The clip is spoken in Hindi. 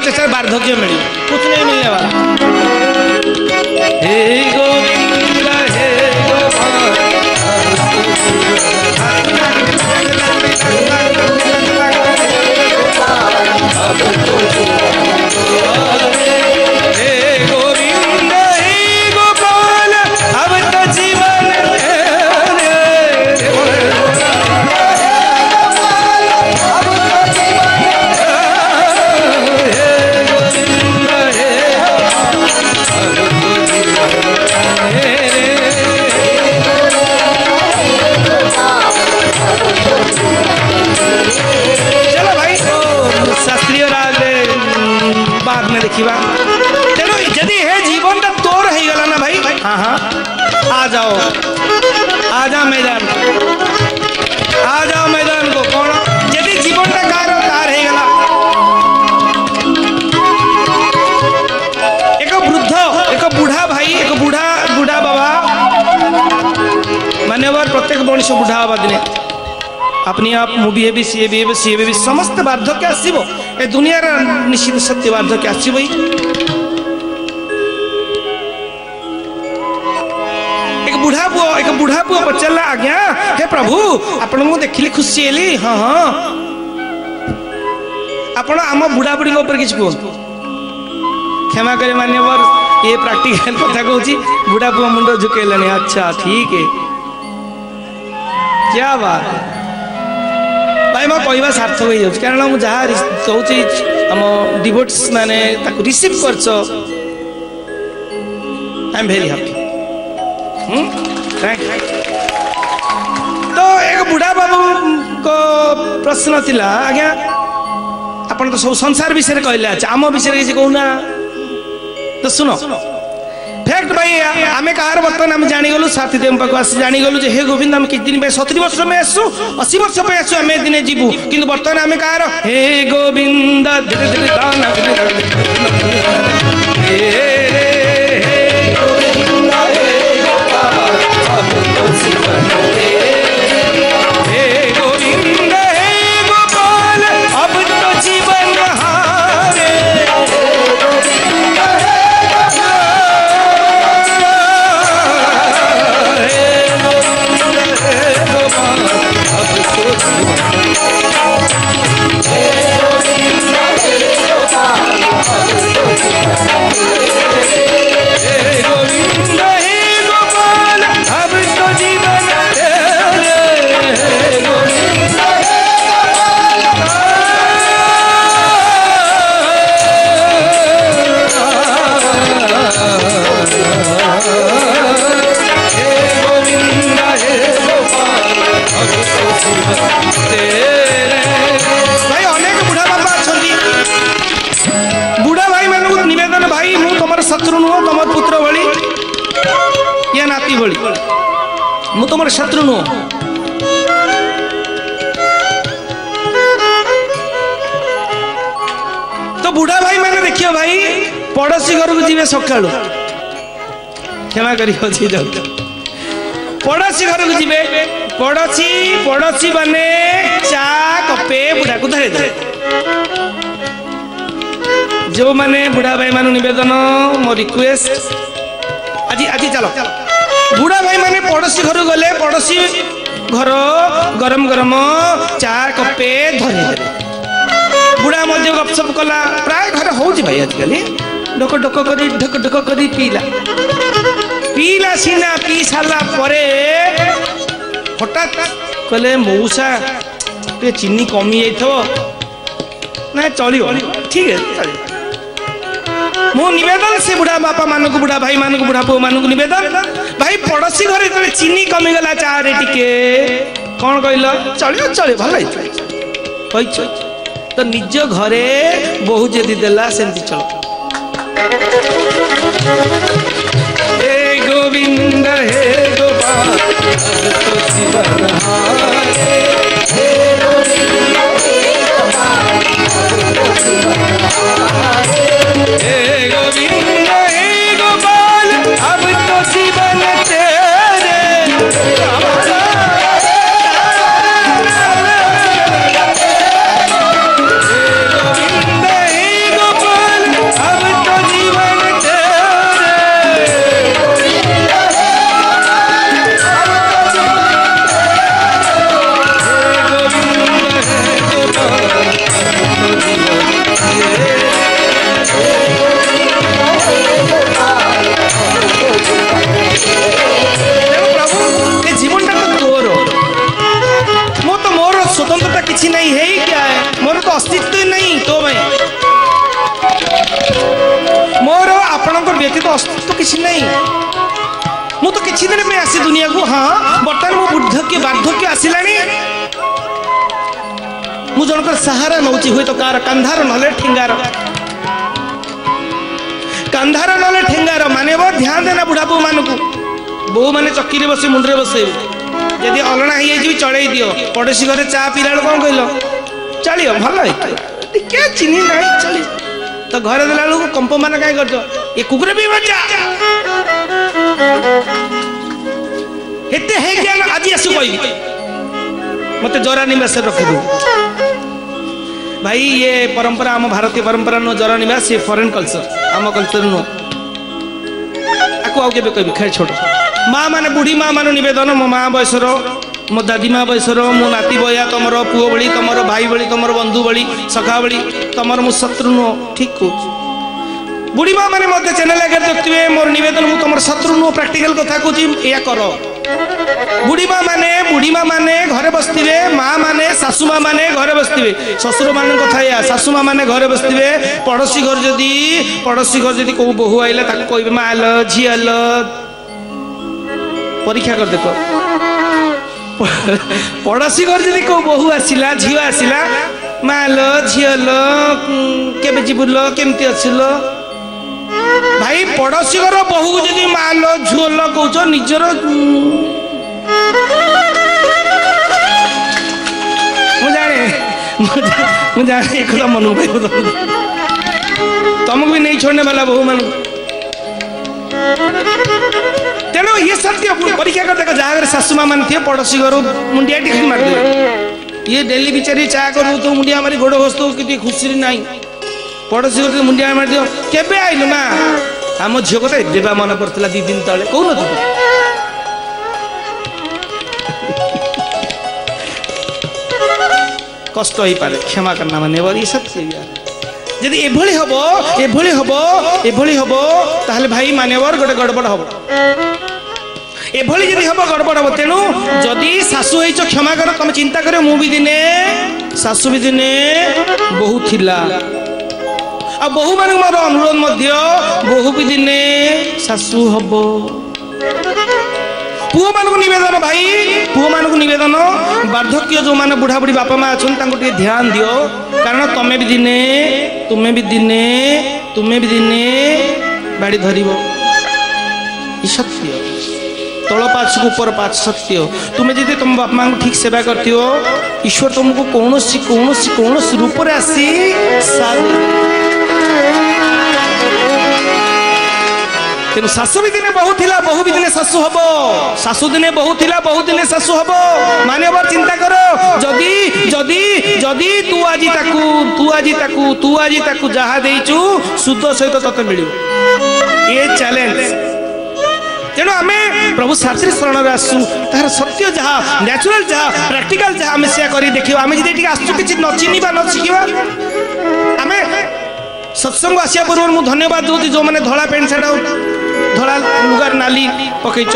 चेष्टा वार्धक्य मिले कुछ नहीं मिलने वाला। हे गोविंद हे गोपाल देखा तेणु जदि हे जीवन तोर हो गला ना भाई हाँ हाँ आ जाओ मैदान को कौन जदि जीवन कार तार हो गला एक वृद्ध एक बुढ़ा भाई एक बुढ़ा बाबा मान्यवर प्रत्येक मनुष्य बुढ़ा बाबा दिने अपनी आप मु भी हेबी सी भी समस्त वार्धक्य आसो ए दुनिया निश्चित सत्य वार्धक्य आसो। एक बुढ़ा पुओ पचारा आज्ञा हे प्रभु आपण को देखिली खुशी हेली हाँ हाँ आपण आम बुढ़ा बुढ़ी किसी कहतु क्षमा करे मान्यवर ये प्रैक्टिकल कथा कहूँ बुढ़ा पुओ मुंड झुकेलानी अच्छा ठीक है क्या बात भाई मैं कहवा सार्थक हो जाऊँ कारण मुझे जहाँ कहूँ आम डिवोट्स माने रिसीव कर आई एम वेरी हैप्पी तो एक बुढ़ा बाबू को प्रश्न थिला आज्ञा आपन तो सब संसार विषय कहले अच्छा आम विषय किसी कहूना तो सुनो फैक्ट भाई आमे कहार बर्तमान आम जागलु साथी देव पाक आस जागलु हे गोविंद आम कितने दिन 70 वर्ष में आसु 80 वर्ष पे आसु आम दिने जीवु किंतु बर्तमान आमे कहार हे गोविंद भाई अनेक बुढ़ा बाबा अच्छा बुढ़ा भाई मानक निवेदन भाई मु तुम शत्रु नुह तुम पुत्र भली या नाती भली मु तुम शत्रु नुह तो बुढ़ा भाई मैंने देखियो भाई पड़ोसी घर को जीवे सका क्षमा कर पड़ोसी घर को जीवे पड़ोसी बने चा कपे बुढ़ा को धरे धरे जो माने बुढ़ा भाई मान निवेदन मो रिक्वेस्ट आज चलो बुढ़ा भाई माने पड़ोसी घर गले पड़ोसी घर गरम गरम चा कपे धरे धरे बुढ़ा मध्य गपसप कला प्राय घर हो भाई आजकल ढक ढक करी पीला सीना पी सारा परे हठात कहले मऊसा चीनी कमी जाइए ना चलो ठीक है चलो मो निवेदन से बुढ़ा बापा मान को बुढ़ा भाई मान को बुढ़ा पुओ मान को निवेदन भाई पड़ोसी घर जो चीनी कमीगला चारे टिके कौन कहल चलो चलो भल तो निज घरे बहु जदि देला सेमती चलो हे गोविंद हे गोपाल हे गोविंद हे गोपाल अब तो जीवन तेरे गोविंद हे गोपाल अस्तित्व ही नहीं तो भाई मोर आपणकर व्यक्तित्व अस्तित्व किसी नहीं मु तो किसी दिन में आसी दुनिया को हाँ बर्तमान मो बुद्धक्य वार्धक्य आसिलानी मु जनकर सहारा नौची हुई तो कार कंधार नले ठेंगार कंधार नले ठेंगार माने वो ध्यान देना बुढ़ा बो मान को बो माने चक्की रे बसे मुंडरे बसे यदि अलना ही जी चढ़ई दियो पड़ोसी घरे चा पीला कौन कहलो चलियो भल टिके चिनी नहीं चली तो घरे देला लोग कंप मान काई करजो ये कुकुर भी बचा हेते हे ज्ञान आज आसु कहबी मते जरा निवास रखि दो भाई ये परंपरा आम भारतीय परंपरा नो जरा निवास ये फॉरेन कल्चर आम कल्चर नो आको आउ केबे कहबी खैर छोड़ माँ माने बुढ़ी माँ मान नवेदन मो माँ बयसर मो दादी माँ बयसर मो नाती बया तुमर पुओ बड़ी तुमर भाई बड़ी तुमर बंधु बड़ी सखा बड़ी तुमर मो शत्रु नो ठीक कह बुढ़ी माँ मैंने मत चैनल आगे देखते मोर नवेदन मु तुम शत्रु नो प्रैक्टिकल कथा कहूँ या कर बुढ़ी माँ माने घरे बसते माँ माने सासू माँ माने घरे बसते शशुर मान कथा या सासू माँ माने घरे बसते पड़ोसी घर जदि कौ बोहू आइला कह माँ आल झी आल परीक्षा कर देख पड़ोसी घर जदि कौ बोहू आसला झील आसला माँ आल झी आल केबे जीवुल केमती अछिल भाई पड़ोसी घर बहु को जदि माल झुल कौच निजर जाने एक मन तुमको भी नहीं छोड़ने वाला बहु मान तेणु ये सत्य परीक्षा कर देखो जहाँ सासू माँ मान थे पड़ोसी घर मुंडिया टिफिन मारदे ये डेली बिचारी चा करू तो मुंडिया मारी गोड़ घोषत कि खुशी ना पड़ोसी घर मुंडिया मार दियो केबे आइलु माँ आम झील को देवा मन पड़ता 2 दिन तले कौन तू कष्ट हो पारे क्षमा करना माने ये सत्य यदि एभली हम ताहले भाई मान्यवर गोटे गड़बड़ हम एभली जदि हम गड़बड़ हम तेणु जदि सासू होइछ क्षमा कर तुम चिंता कर मु भी दिने सासू भी दिने बहु थिला आ बहु मान मोर अनुरोध मध्य बहु भी दिने सासू हम पुओ मान को निवेदन भाई पुओ मान को निवेदन वार्धक्य जो माने बुढ़ा बुढ़ी बापा माँ अच्छे ध्यान दियो कारण तुम्हें भी दिने बाड़ी धर सत्य तल पाच को ऊपर पाच सत्य तुम्हें जब तुम बापा माँ को ठीक सेवा करती हो ईश्वर तुमको कौन रूप में आसी तेणु सासू भी दिने बहु थिला बहु भी दिने सासू हम सासू दिने बहु थिला बहु दिने सासू हम मान्यवर चिंता करो जदि जदि जदि तू आज ताकू जहा देइचु सुध सहित तते मिलियो ये चैलेंज तेणु आमे प्रभु शास्त्री शरण आसु तार सत्य जहा नेचुरल जहा प्रैक्टिकल जहा आमे से करी देखियो आमे जदि आसु किछि न चिनिबा न शिखिबा आमे सत्संग आसिया पूर्व मु धन्यवाद दूती जो मैंने धला पेंट सार्ट धला लुगार नाली पकईच